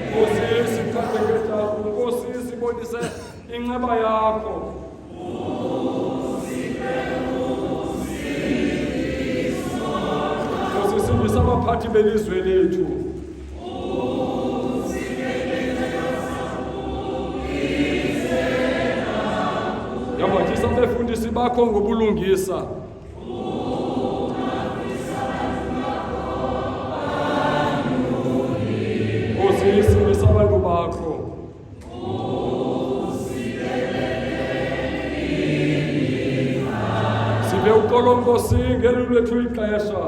Nkosi sicacekela Nkosi sibonise inxeba yakho. Nkosi sindisa abaphathi belizwe lethu. Yabathisa abefundisi bakho ngobulungisa. Nkosi sindisa abantu bakho. Sibe uxolo Nkosi ngeli lethu ixesha.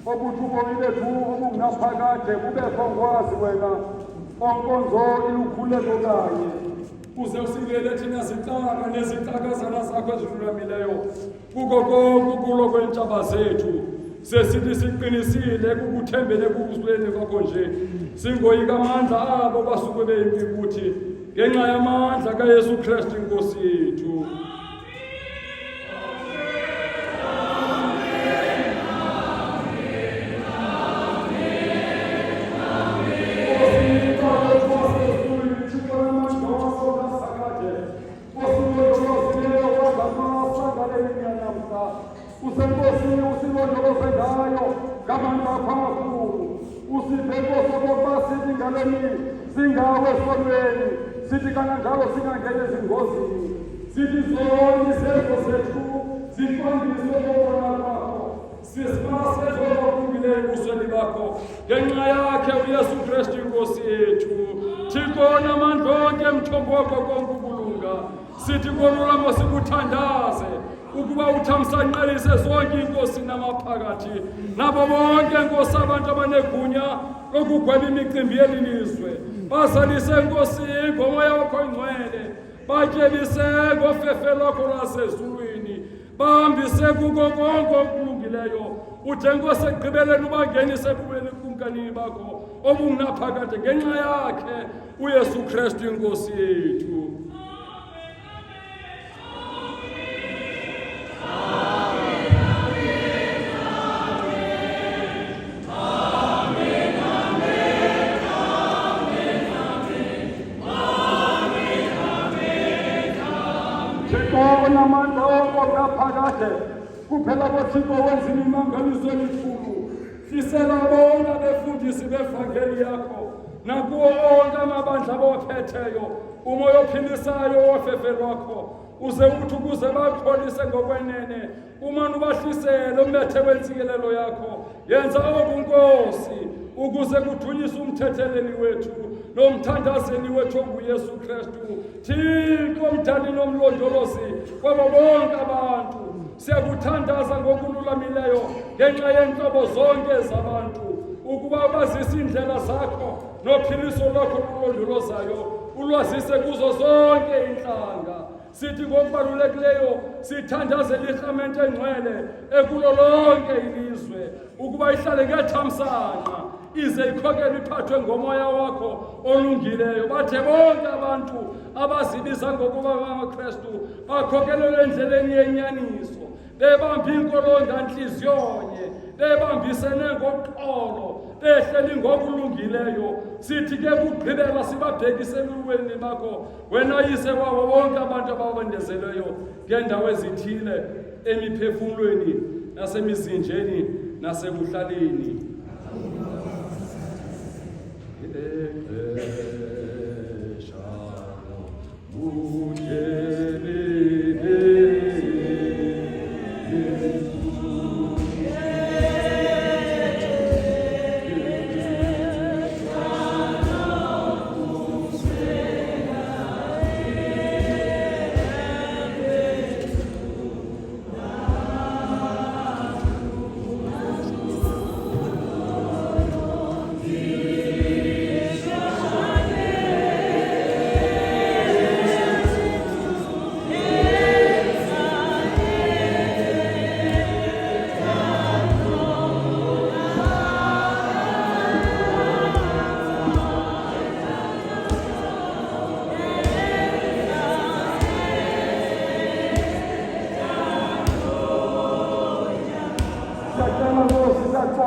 Ukuthi ubomi bethu obungaphakade kubekho ngwazi wena onkonzo ilukhuleko kanye uze usikele thina zicaka nezicakazana zakho ezidlulamileyo kuko konke ukulo kwentshaba zethu sesithi siqinisile kukuthembele kubuzweni kwakho nje singoyika amandla abo basuke beyimpibuthi ngenxa yamandla kaYesu Kristu inkosi yethu. Usenkosi usilondoloze ngayo ngamandla akho usibheke sokuba sithi ngaleni singawe esonweni sithi kananjalo singangena ezingozini sithi zonke izenzo zethu zifambiswe ngokubona kwakho sisibase zokulungile ebusweni bakho ngenxa yakhe uYesu Kristu inkosi yethu Thixo namandla onke emthombo wakho konke ukulunga sithi kolulamo sikuthandaze ukuba uthamsanqelise zonke inkosi namaphakathi nabo bonke Nkosi abantu abanegunya lokugweba imicimbi yelilizwe bazalise Nkosi ngomoya wakho ingcwele batyebise ngofefe lwakho lwasezulwini bahambise kuko konke okulungileyo ude Nkosi ekugqibeleni ubangenise ebubeni kumkanini bakho obungaphakade ngenxa yakhe uYesu Kristu inkosi yethu. Namandla ongaphakade kuphela koThixo wenzile imangaliso elikhulu hlisela bonke abefundisi bevangeli yakho nakuwo onke amabandla abophetheyo umoya ophilisayo wofefe lwakho uze uthi ukuze bakholise ngokwenene umane ubahlisele umethe wentsikelelo yakho yenza obunkosi ukuze kuthunyiswe umthetheleli wethu nomthandazeli wethu onguYesu Kristu Thixo mdali nomlondolozi kwabo bonke abantu siyakuthandaza ngokululamileyo ngenxa yentlobo zonke zabantu ukuba bazise indlela zakho nophiliso lwakho olulondolozayo ulwazise kuzo zonke inhlanga sithi ngokubalulekileyo sithandazela ikramente engcwele ekulo lonke ilizwe ukuba ihlale ngethamsanqa ize ikhokele iphathwe ngomoya wakho olungileyo bathe bonke abantu abazibiza ngokuba ngamaKristu bakhokelelwe endleleni yenyaniso bebambe inkolo nganhliziyonye bebambisene ngoxolo behleli ngokulungileyo sithi ke kugqibela sibabhekisela ulweni bakho wena yise wabo bonke abantu ababendezeleyo ngendawo ezithile emiphefumulweni nasemizinjeni nasekuhlaleni.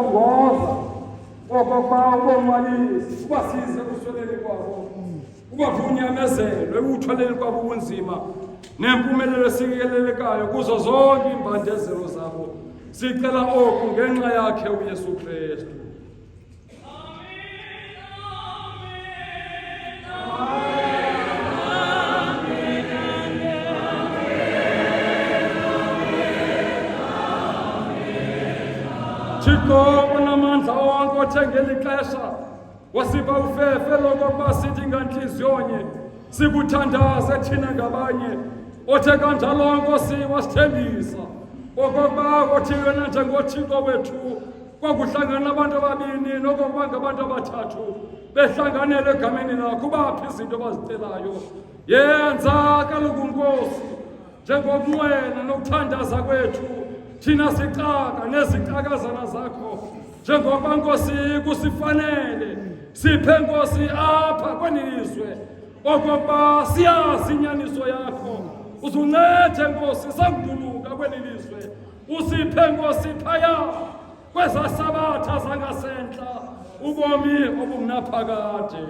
ubakhongoza okokuba ubonwabise ubasize kusweleni kwabo ubavunyamezelwe ukuthwaleni kwabo ubunzima nempumelelo esikelelekayo kuzo zonke imbandezelo zabo sicela oku ngenxa yakhe uYesu Kristu. Thixo unamandla onke othe ngeli xesha wasipha ufefe lokokuba sithi ngantliziyonye sikuthandaze thina ngabanye othe kanjalo Nkosi wasithembisa okokuba kothi yena njengoThixo wethu kwakuhlangana abantu ababini nokokuba ngabantu abathathu behlanganele egameni lakho baphi izinto abazicelayo yenza kaloku Nkosi njengokunqwena nokuthandaza kwethu thina sicaka nezicakazana zakho njengoba Nkosi kusifanele siphe Nkosi apha kwenilizwe okokuba siyazi inyaniso yakho uzuncede Nkosi sanguduluka kwenilizwe usiphe Nkosi phaya kwezasabatha zangasentla ubomi obungaphakade